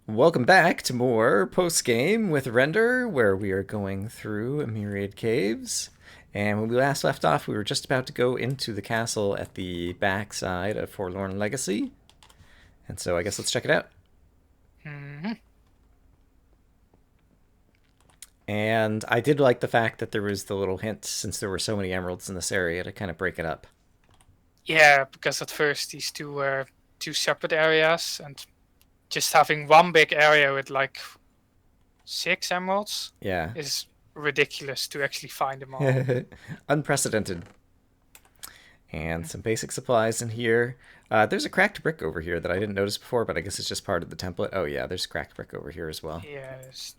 Welcome back to more post-game with Render, where we are going through Myriad Caves. And when we last left off, we were just about to go into the castle at the backside of Forlorn Legacy. And so I guess let's check it out. hmm And I did like the fact that there was the little hint, since there were so many emeralds in this area, to kind of break it up. Yeah, because at first these two were two separate areas, and just having one big area with like 6 emeralds Yeah. is ridiculous to actually find them all. Unprecedented. And some basic supplies in here. There's a cracked brick over here that I didn't notice before, but I guess it's just part of the template. Oh yeah, there's cracked brick over here as well. Yes.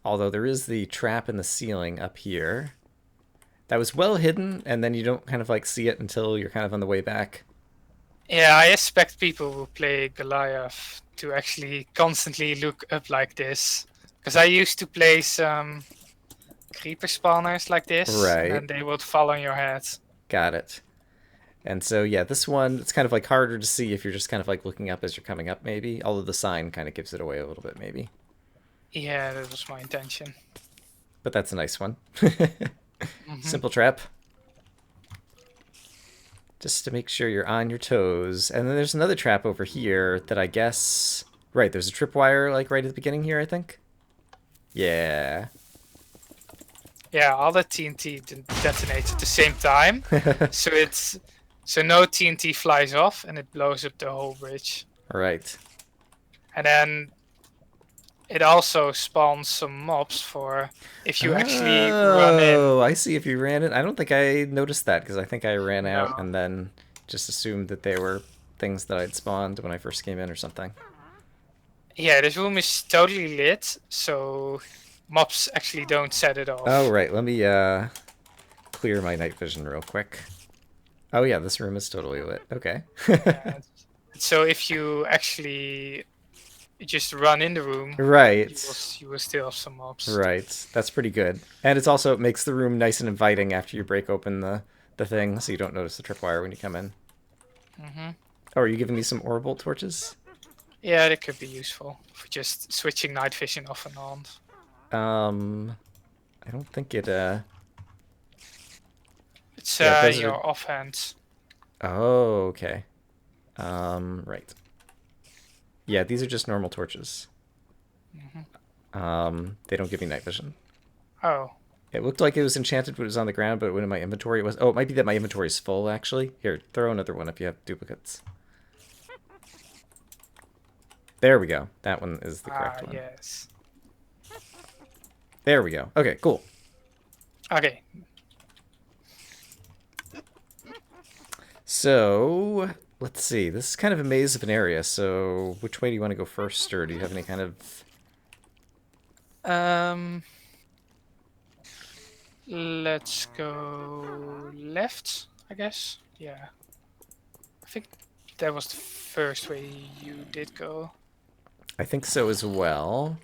Although there is the trap in the ceiling up here. That was well hidden, and then you don't kind of like see it until you're kind of on the way back. Yeah, I expect people who play Goliath to actually constantly look up like this. Because I used to play some creeper spawners like this, and then Right. they would fall on your head. Got it. And so, yeah, this one, it's kind of like harder to see if you're just kind of like looking up as you're coming up, maybe. Although the sign kind of gives it away a little bit, maybe. Yeah, that was my intention. But that's a nice one. hmm Simple trap. Just to make sure you're on your toes. And then there's another trap over here that I guess. Right, there's a tripwire like right at the beginning here, I think. Yeah. Yeah, all the TNT detonates at the same time, so no TNT flies off and it blows up the whole bridge. Right. And then it also spawns some mobs for if you actually run in. Oh, I see if you ran it. I don't think I noticed that because I think I ran out No, and then just assumed that they were things that I'd spawned when I first came in or something. yeah, this room is totally lit, so mobs actually don't set it Oh, off. right. Let me clear my night vision real quick. Oh, yeah, this room is totally lit. Okay. Yeah, so if you actually just run in the room, you will Right. you will still have some mobs. Right. That's pretty good. And it's also it makes the room nice and inviting after you break open the thing so you don't notice the tripwire when you come in. hmm Oh, are you giving me some orbital torches? Yeah, that could be useful for just switching night vision off and on. Um I don't think it It's yeah, those in are your offhand. oh, okay. Right. Yeah, these are just normal torches. hmm They don't give me night vision. Oh, It looked like it was enchanted when it was on the ground, but when in my inventory it was. Oh, it might be that my inventory is full, actually. Here, throw another one if you have duplicates. There we go. That one is the correct one. yes. There we go. Okay, cool. Okay. So, let's see. This is kind of a maze of an area, so which way do you want to go first, or do you have any kind of... Um, let's go left, I guess. Yeah. I think that was the first way you did go. I think so as well.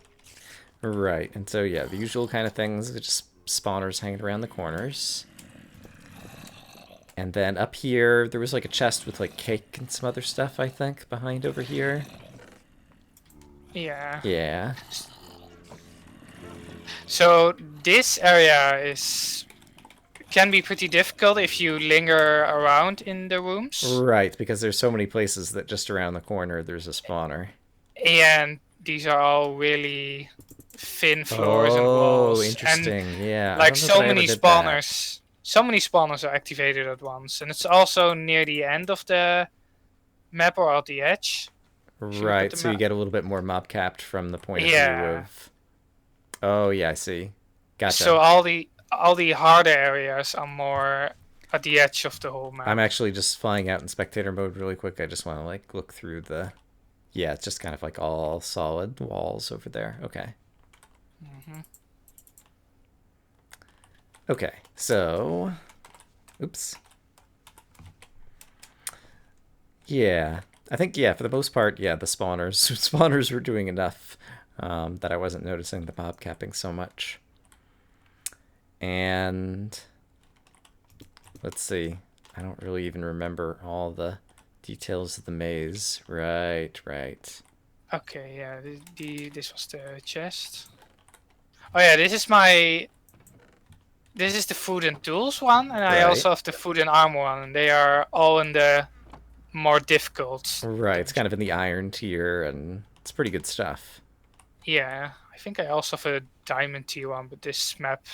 Right, and so yeah, the usual kind of things, just spawners hanging around the corners. And then up here, there was like a chest with like cake and some other stuff, I think, behind over here. Yeah. Yeah. So this area is can be pretty difficult if you linger around in the rooms. Right, because there's so many places that just around the corner there's a spawner. And these are all really thin floors and Oh, walls, and interesting. Yeah, I like don't know that I ever did that. so many spawners are activated at once, and it's also near the end of the map or at the edge. If you look at Right, the so you map, get a little bit more mob capped from the point of view yeah. of... Oh, yeah, I see. So Gotcha. all the harder areas are more at the edge of the whole I'm map. actually just flying out in spectator mode really quick. I just want to, like, look through the... Yeah, it's just kind of like all solid walls over there. Okay. hmm Okay, so... Oops. Yeah, I think, yeah, for the most part, yeah, the spawners spawners were doing enough that I wasn't noticing the mob capping so much. And let's see. I don't really even remember all the details of the maze. Right, right. Okay, yeah, this was the chest. Oh yeah, this is the food and tools one, and I Right. also have the food and armor one, and they are all in the more difficult Right. It's kind dungeon. of in the iron tier, and it's pretty good stuff. Yeah, I think I also have a diamond tier one, but this map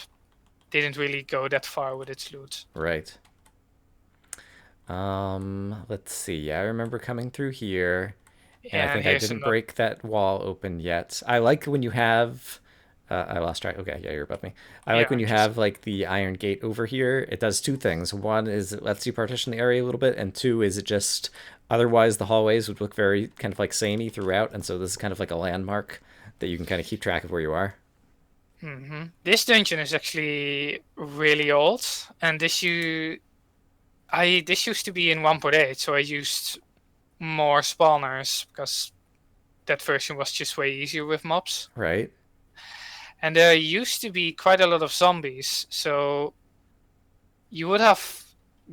didn't really go that far with its loot. Right. Let's see. I remember coming through here, and I And think I here's didn't another. break that wall open yet. I like when you have. I lost track. Okay, yeah, you're above me. I like Yeah, when I'm you just. have like the iron gate over here. It does two things. One is it lets you partition the area a little bit, and two is it just otherwise the hallways would look very kind of like samey throughout, and so this is kind of like a landmark that you can kind of keep track of where you are. This dungeon is actually really old, and this used to be in 1.8, so I used more spawners because that version was just way easier with mobs. Right. And there used to be quite a lot of zombies, so you would have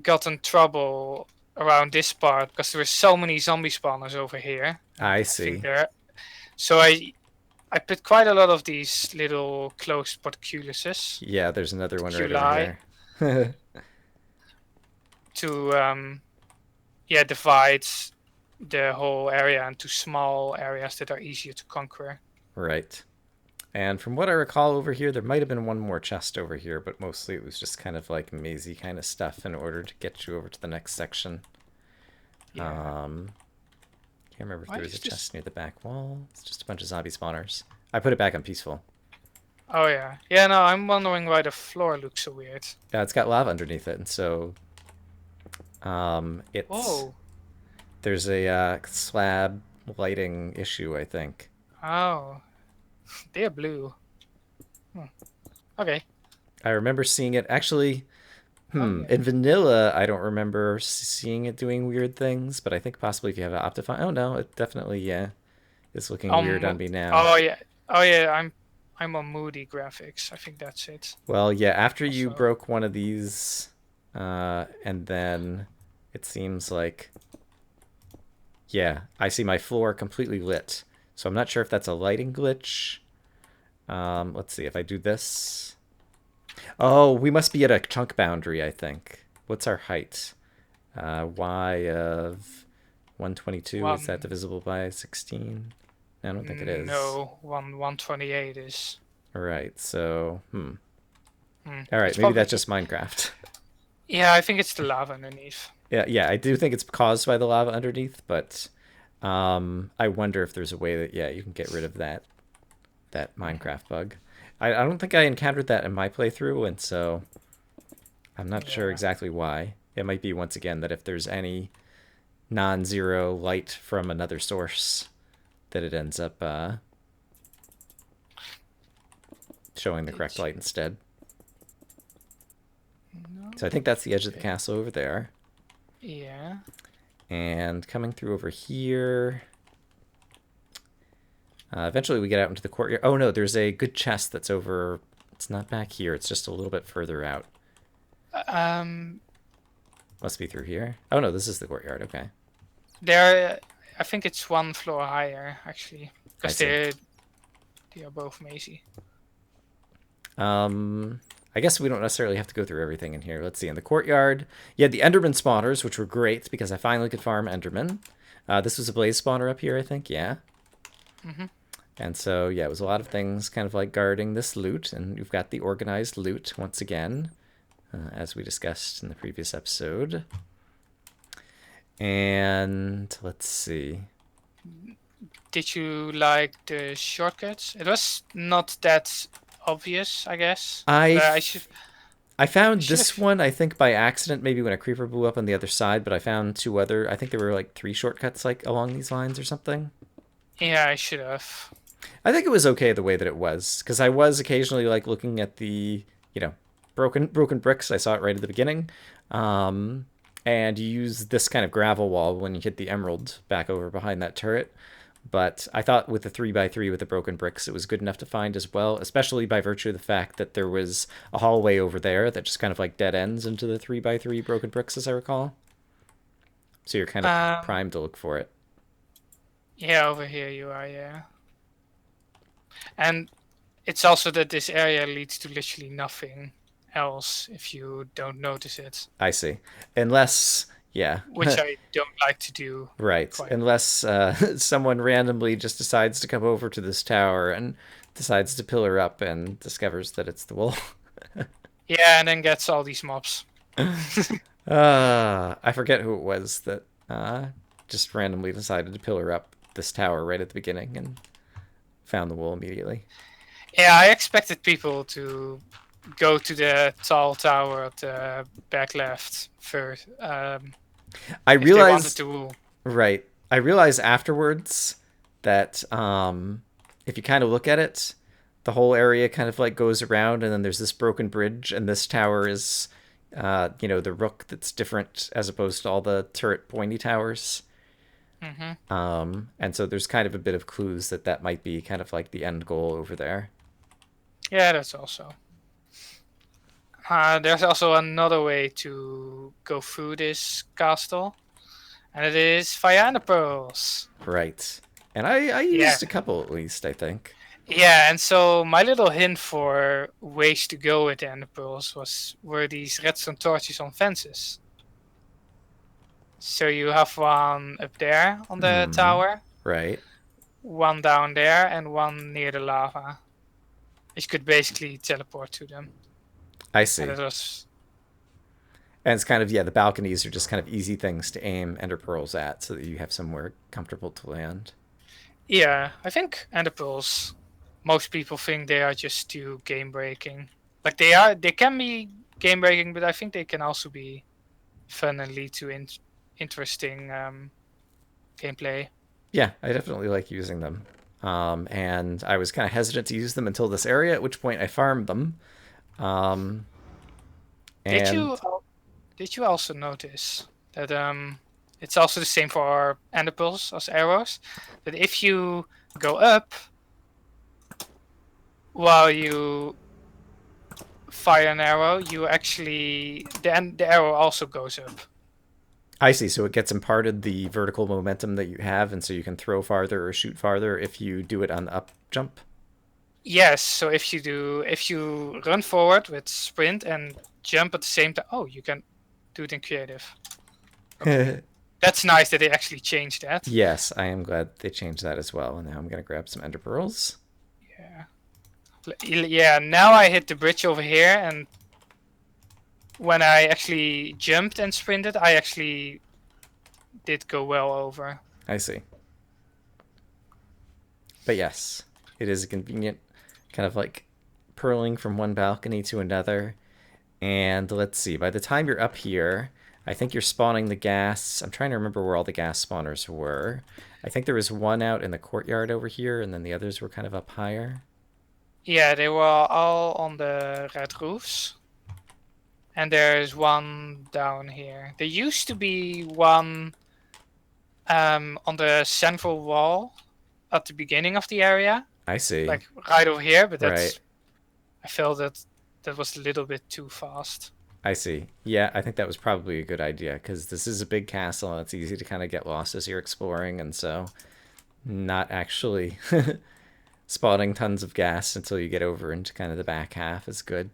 gotten trouble around this part because there were so many zombie spawners over here, and I I think see. there. So I put quite a lot of these little closed portcullises, Yeah, there's another one right over portuli, here. to yeah, divide the whole area into small areas that are easier to conquer. Right. And from what I recall over here, there might have been one more chest over here, but mostly it was just kind of like mazy kind of stuff in order to get you over to the next section. Yeah. Um, can't remember if Why there was a is this? chest near the back wall. It's just a bunch of zombie spawners. I put it back on peaceful. Oh yeah. Yeah, no, I'm wondering why the floor looks so weird. Yeah, it's got lava underneath it, and so it's Oh. there's a slab lighting issue, I think. Oh. They're blue. Hmm. Okay. I remember seeing it actually. Oh yeah. In vanilla, I don't remember seeing it doing weird things, but I think possibly if you have it Optifine. Oh no, it definitely is looking weird on me now. Oh yeah. Oh yeah, I'm on moody graphics. I think that's it. Well, yeah, after you Also. broke one of these, and then it seems like, yeah, I see my floor completely lit. So I'm not sure if that's a lighting glitch. Let's see if I do this. Oh, we must be at a chunk boundary, I think. What's our height? Y of 122, is that One. divisible by 16? I don't think it is. No, 128 is. All right, so, All right, It's maybe probably. that's just Minecraft. Yeah, I think it's the lava underneath. Yeah, I do think it's caused by the lava underneath, but I wonder if there's a way that, yeah, you can get rid of that Minecraft bug. I don't think I encountered that in my playthrough, and so I'm not sure Yeah. exactly why. It might be, once again, that if there's any non-zero light from another source, that it ends up showing the correct Did light you? instead. No. So I think that's the edge of the Okay. castle over there. Yeah. And coming through over here. Eventually we get out into the courtyard. Oh no, there's a good chest that's over. It's not back here. It's just a little bit further out. Um. Must be through here. Oh no, this is the courtyard. Okay, There. I think it's one floor higher actually, I because see. they are both mazy. I guess we don't necessarily have to go through everything in here. Let's see. In the courtyard, you had the Enderman spawners, which were great because I finally could farm Enderman. This was a blaze spawner up here, I think. Yeah. Mhm. And so, yeah, it was a lot of things kind of like guarding this loot. And you've got the organized loot once again, as we discussed in the previous episode. And let's see. Did you like the shortcuts? It was not that obvious, I guess. I, But f- I I found should this have. one, I think, by accident, maybe when a creeper blew up on the other side, but I found two other, I think there were like three shortcuts like along these lines or something. Yeah, I should have. I think it was okay the way that it was, because I was occasionally like looking at the, you know, broken bricks. I saw it right at the beginning. Um, and you use this kind of gravel wall when you hit the emerald back over behind that turret. But I thought with the 3x3 with the broken bricks, it was good enough to find as well, especially by virtue of the fact that there was a hallway over there that just kind of like dead ends into the 3x3 broken bricks, as I recall. So you're kind of Um. primed to look for it. Yeah, over here you are, yeah. And it's also that this area leads to literally nothing else if you don't notice it, I see. Unless, yeah, which I don't like to do right. quite. Unless someone randomly just decides to come over to this tower and decides to pillar up and discovers that it's the wool. Yeah, and then gets all these mobs. I forget who it was that just randomly decided to pillar up this tower right at the beginning and found the wool immediately. Yeah, I expected people to go to the tall tower at the back left first, I if they wanted realized, to rule. right, I realized afterwards that if you kind of look at it, the whole area kind of like goes around, and then there's this broken bridge, and this tower is, the rook that's different as opposed to all the turret pointy towers. Hmm. And so there's kind of a bit of clues that that might be kind of like the end goal over there. Yeah, that's also. There's also another way to go through this castle, and it is via the pearls. Right. And I Yeah, used a couple at least, I think. yeah, and so my little hint for ways to go with the ender pearls were these redstone torches on fences. So you have one up there on the Hmm. tower, Right. one down there, and one near the lava. You could basically teleport to them, I and see. it was. And it's kind of, yeah, the balconies are just kind of easy things to aim ender pearls at so that you have somewhere comfortable to land. Yeah, I think ender pearls. Most people think they are just too game breaking. Like they are, they can be game breaking, but I think they can also be fun and lead to interesting gameplay. Yeah, I definitely like using them. And I was kind of hesitant to use them until this area, at which point I farmed them. Um, Did and you did you also notice that it's also the same for ender pearls as arrows? That if you go up while you fire an arrow, you actually the arrow also goes up. I see. So it gets imparted the vertical momentum that you have, and so you can throw farther or shoot farther if you do it on the up jump. Yes, so if you run forward with sprint and jump at the same time, oh, you can do it in creative. Okay, that's nice that they actually changed that. Yes, I am glad they changed that as well. And now I'm going to grab some ender pearls. Yeah, yeah. Now I hit the bridge over here, and when I actually jumped and sprinted, I actually did go well over. I see. But yes, it is convenient, kind of like purling from one balcony to another. And let's see, by the time you're up here, I think you're spawning the gas. I'm trying to remember where all the gas spawners were. I think there was one out in the courtyard over here, and then the others were kind of up higher. Yeah, they were all on the red roofs. And there's one down here. There used to be one on the central wall at the beginning of the area, I see. like right over here, but Right. that's I felt that that was a little bit too fast. I see. Yeah, I think that was probably a good idea because this is a big castle and it's easy to kind of get lost as you're exploring, and so not actually spotting tons of gas until you get over into kind of the back half is good.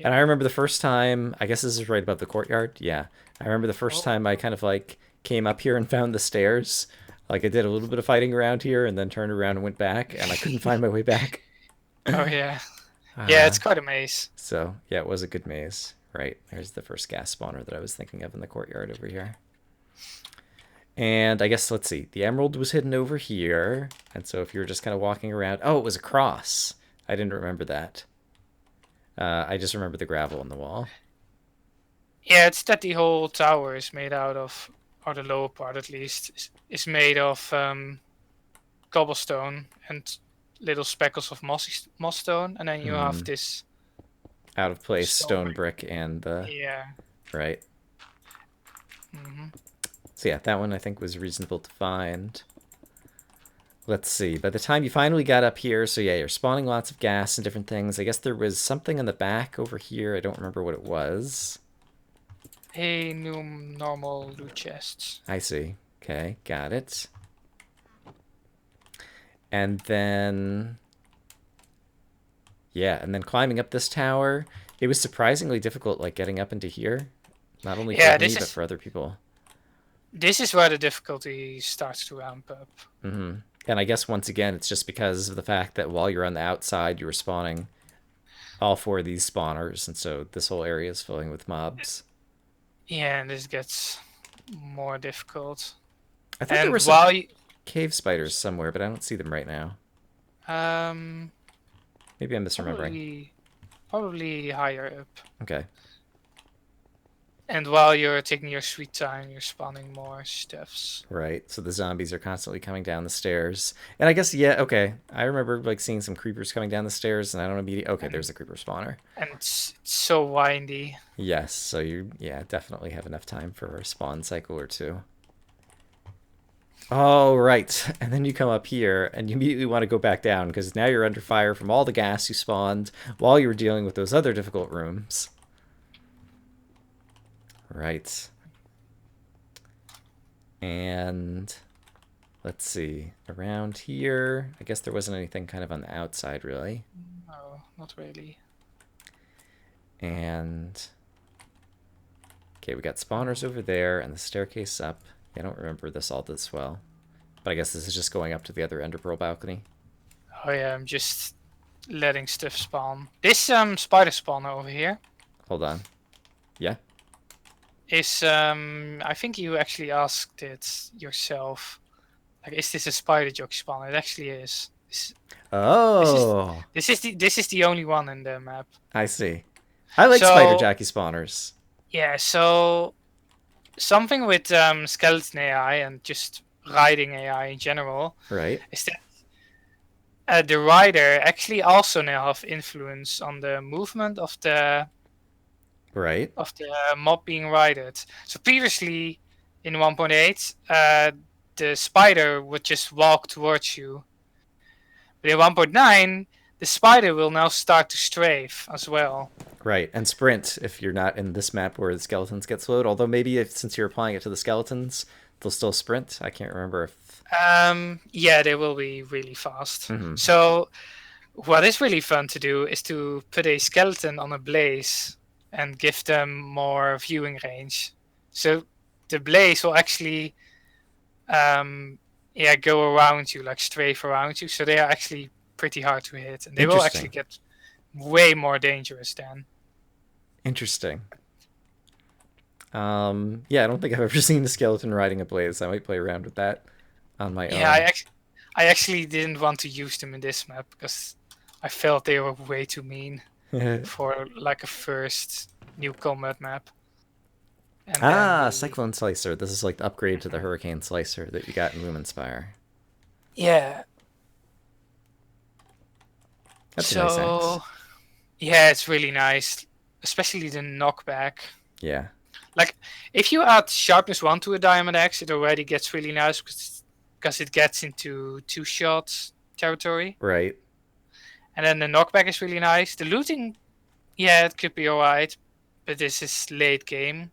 And I Yeah. remember the first time, I guess this is right above the courtyard. Yeah. I remember the first Oh, time I kind of like came up here and found the stairs. Like I did a little bit of fighting around here and then turned around and went back and I couldn't find my way back. oh yeah. Yeah, Uh, it's quite a maze. so yeah, it was a good maze. Right. There's the first gas spawner that I was thinking of in the courtyard over here. And I guess, let's see, the emerald was hidden over here. And so if you were just kind of walking around, oh, it was a cross. I didn't remember that. I just remember the gravel on the wall. Yeah, it's that the whole tower is made out of, or the lower part at least, is made of cobblestone and little speckles of moss stone, and then you have Hmm. this Out of place stone. stone brick and the Yeah. right. Hmm. So yeah, that one I think was reasonable to find. Let's see. By the time you finally got up here, so yeah, you're spawning lots of gas and different things. I guess there was something in the back over here. I don't remember what it was. New normal loot chests. I see. Okay, got it. And then, yeah, and then climbing up this tower, it was surprisingly difficult, like getting up into here. Not only for Yeah, me, but for other people. this is where the difficulty starts to ramp up. Hmm. And I guess once again, it's just because of the fact that while you're on the outside, you were spawning all four of these spawners, and so this whole area is filling with mobs. Yeah, and this gets more difficult. I thought there And were some while you, cave spiders somewhere, but I don't see them right now. um, Maybe I'm misremembering. probably probably higher up. Okay. And while you're taking your sweet time, you're spawning more stuffs. Right. So the zombies are constantly coming down the stairs. And I guess, yeah, okay. I remember like seeing some creepers coming down the stairs, and I don't immediately. Okay, And there's a creeper spawner. it's so windy. Yes. So you, yeah, definitely have enough time for a spawn cycle or two. Oh, right. And then you come up here and you immediately want to go back down because now you're under fire from all the gas you spawned while you were dealing with those other difficult rooms. Right. And let's see. Around here, I guess there wasn't anything kind of on the outside, really. No, not really. And okay, we got spawners over there and the staircase up. I don't remember this all this well. But I guess this is just going up to the other Ender Pearl balcony. Oh yeah, I'm just letting stuff spawn. This spider spawner over here Hold on. Yeah. is I think you actually asked it yourself. Like, is this a spider jockey spawner? It actually is. This is Oh, this is the only one in the map. I see. I like spider So jockey spawners. yeah, so something with skeleton AI and just riding AI in general Right. is that the rider actually also now have influence on the movement Right. of the mob being rided. So previously in 1.8, the spider would just walk towards you. But in 1.9, the spider will now start to strafe as well. Right. And sprint if you're not in this map where the skeletons get slowed. Although maybe if since you're applying it to the skeletons, they'll still sprint. I can't remember if. Yeah, they will be really fast. Hmm. So what is really fun to do is to put a skeleton on a blaze and give them more viewing range. So the blaze will actually yeah, go around you, like strafe around you. So they are actually pretty hard to hit, and they will actually Interesting. get way more dangerous then. Interesting. Yeah, I don't think I've ever seen a skeleton riding a blaze. I might play around with that on my Yeah, own. I actually didn't want to use them in this map because I felt they were way too mean for like a first new combat map. And then Ah, the Cyclone Slicer. This is like the upgrade to the Mhm. Hurricane Slicer that you got in Lumenspire. Yeah, That's a nice axe. so yeah, it's really nice, especially the knockback. Yeah. Like if you add sharpness 1 to a diamond axe, it already gets really nice because it gets into two shots territory. Right. And then the knockback is really nice. The looting, yeah, it could be alright, but this is late game.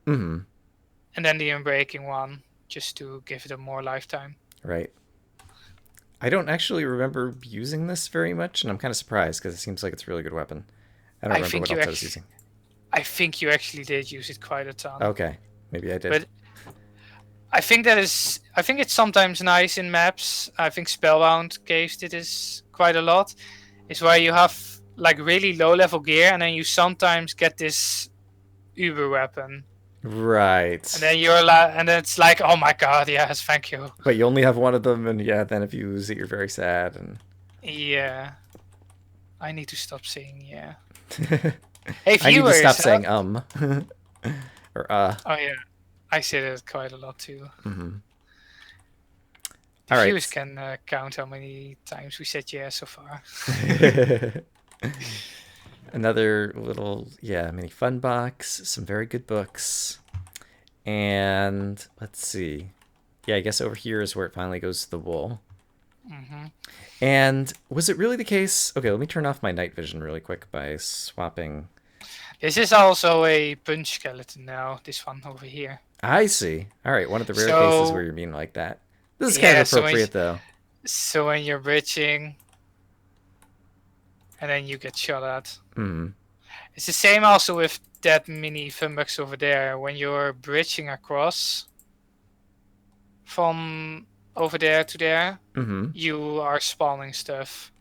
Hmm. And then the unbreaking one, just to give it a more lifetime. Right. I don't actually remember using this very much, and I'm kind of surprised because it seems like it's a really good weapon. I don't I remember think what you else I was actually, using. I think you actually did use it quite a ton. Okay. Maybe I did. But I think it's sometimes nice in maps. I think Spellbound Caves did this quite a lot. Is where you have like really low level gear, and then you sometimes get this Uber weapon, and Right. then and then it's like, oh my god, yes, thank you. But you only have one of them, and yeah, then if you lose it, you're very sad. And Yeah, I need to stop saying yeah. Hey I need to stop viewers, saying or oh yeah, I say that quite a lot too. Hmm. The All viewers right. can count how many times we said yeah so far. Another little, yeah, mini fun box, some very good books. And let's see. Yeah, I guess over here is where it finally goes to the wool. Hmm. And was it really the case? Okay, let me turn off my night vision really quick by swapping. This is also a punch skeleton now. This one over here. I see. All right, one of the rare cases where So you're being like that. This is kind yeah, of appropriate, though. So when you're bridging, and then you get shot at. Hmm. It's the same also with that mini funbox over there. When you're bridging across from over there to there, Hmm. you are spawning stuff,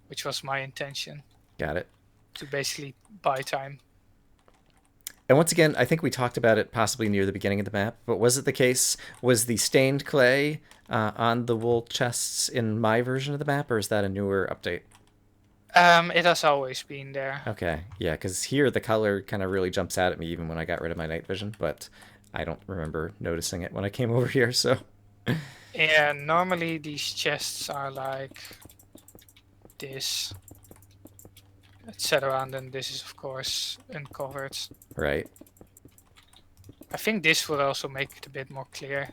which was my intention Got it. to basically buy time. And once again, I think we talked about it possibly near the beginning of the map, but was it the case? Was the stained clay on the wool chests in my version of the map, or is that a newer update? It has always been there. Okay, yeah, because here the color kind of really jumps out at me even when I got rid of my night vision, but I don't remember noticing it when I came over here, so. And normally these chests are like this, etc. And then this is of course uncovered. Right. I think this would also make it a bit more clear.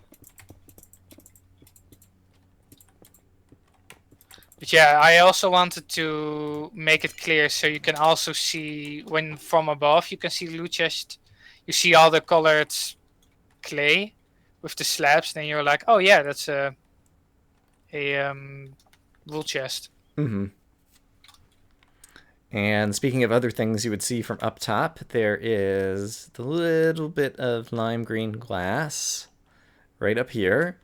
But yeah, I also wanted to make it clear so you can also see when from above you can see the loot chest. You see all the colored clay with the slabs, then you're like, oh yeah, that's a wool chest. Mm-hmm. And speaking of other things you would see from up top, there is the little bit of lime green glass right up here.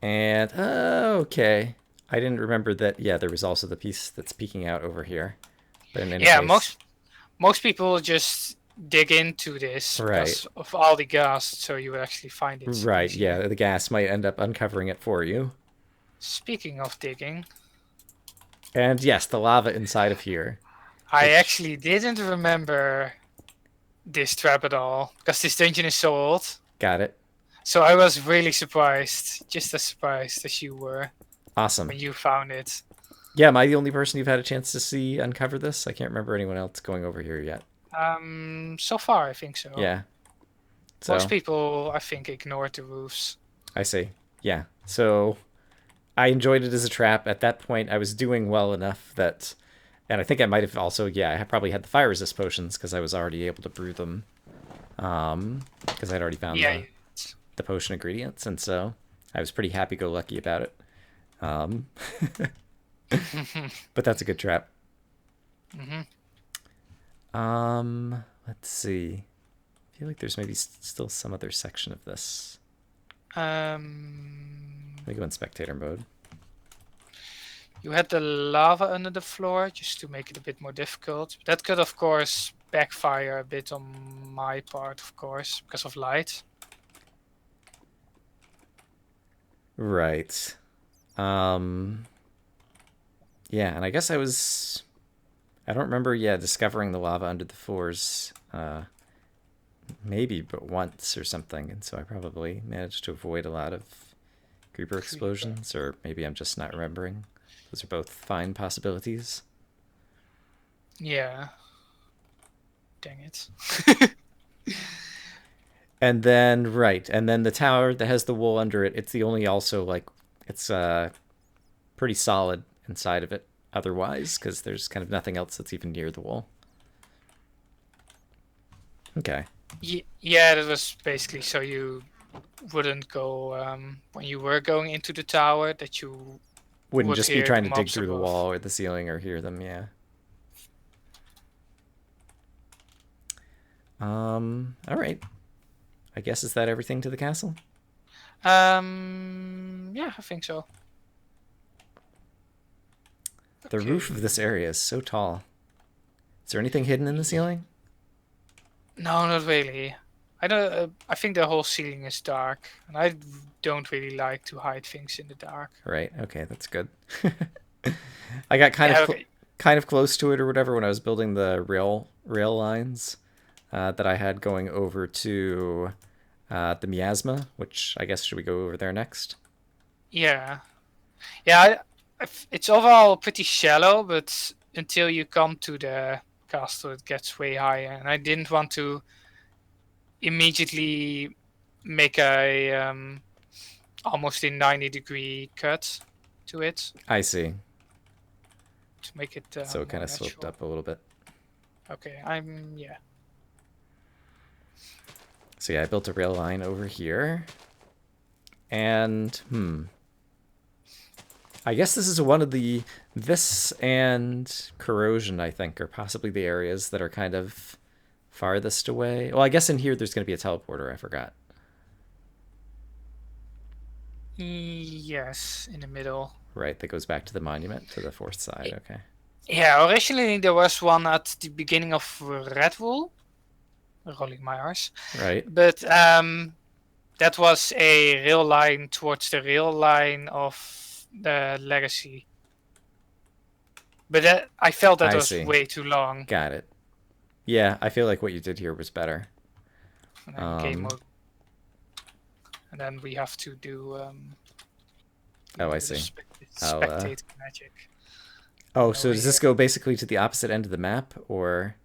And, okay. I didn't remember that, yeah, there was also the piece that's peeking out over here. But in any Yeah, case, most people just dig into this right. because of all the gas, so you would actually find it Right, easier. yeah, the gas might end up uncovering it for you. Speaking of digging, And yes, the lava inside of here, I which actually didn't remember this trap at all because this dungeon is so old. got it. So I was really surprised, just as surprised as you were Awesome. when you found it. Yeah, am I the only person you've had a chance to see uncover this? I can't remember anyone else going over here yet. So far I think so. Yeah, Most so people I think ignored the roofs. I see. Yeah, so I enjoyed it as a trap. At that point, I was doing well enough that, and I think I might have also, yeah, I probably had the fire resist potions because I was already able to brew them. Because I'd already found Yeah. the potion ingredients, and so I was pretty happy-go-lucky about it. Um, but that's a good trap. Mm-hmm. Let's see. I feel like there's maybe still some other section of this. Let me go in spectator mode. You had the lava under the floor just to make it a bit more difficult. That could of course backfire a bit on my part, of course, because of light. Right. Um, yeah, and I guess I don't remember, yeah, discovering the lava under the floors, maybe but once or something, and so I probably managed to avoid a lot of creeper Creeper. explosions, or maybe I'm just not remembering. Those are both fine possibilities. Yeah. Dang it. And then, right, and then the tower that has the wool under it, it's the only also, like, it's pretty solid inside of it otherwise, because there's kind of nothing else that's even near the wool. Okay. Yeah, that was basically so you wouldn't go when you were going into the tower that you Wouldn't would just be hear the trying to dig mobs through the above. wall or the ceiling or hear them, yeah. All right. I guess is that everything to the castle? Yeah, I think so. The roof of this Okay. area is so tall. Is there anything hidden in the ceiling? No, not really. I don't. I think the whole ceiling is dark, and I don't really like to hide things in the dark. Right. Okay, that's good. I got Yeah. Okay. kind of close to it or whatever when I was building the rail lines that I had going over to the miasma, which I guess should we go over there next? Yeah. Yeah. It's overall pretty shallow, but until you come to the castle, it gets way higher, and I didn't want to immediately make a almost a 90-degree cut to it I see. to make it So it kind more of sloped natural. up a little bit. Okay, yeah. So yeah, I built a rail line over here. And, I guess this is one of the... This and corrosion, I think, are possibly the areas that are kind of farthest away. Well, I guess in here there's going to be a teleporter. I forgot. Yes, in the middle. Right, that goes back to the monument to the fourth side. Okay. Yeah, originally there was one at the beginning of Redwool. Rolling my R's. Right. But that was a rail line towards the rail line of the Legacy. But I felt that I was see. way too long. Got it. Yeah, I feel like what you did here was better. And then game mode. And then we have to do. Oh, I see. Spectate magic. Oh, so does this go basically to the opposite end of the map, or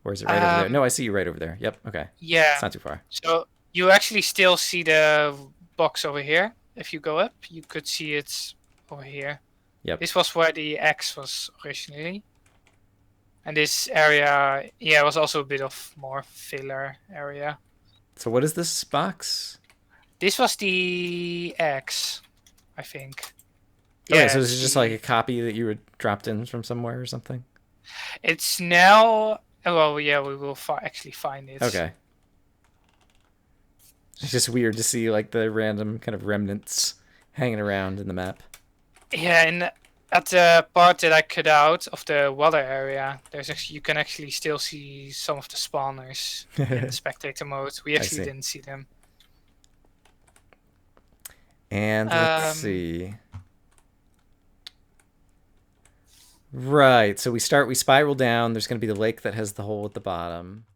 is it right over there? No, I see you right over there. Yep. Okay. Yeah. It's not too far. So you actually still see the box over here. If you go up, you could see it over here. Yep. This was where the X was originally. And this area, yeah, was also a bit of more filler area. So what is this box? This was the X, I think. Okay, yeah, so this is just like a copy that you had dropped in from somewhere or something? It's now... Well, yeah, we will actually find it. Okay. It's just weird to see like the random kind of remnants hanging around in the map. Yeah, and at the part that I cut out of the water area, there's actually, you can actually still see some of the spawners in the spectator mode. We actually didn't see them. And let's see. Right, so we spiral down. There's going to be the lake that has the hole at the bottom.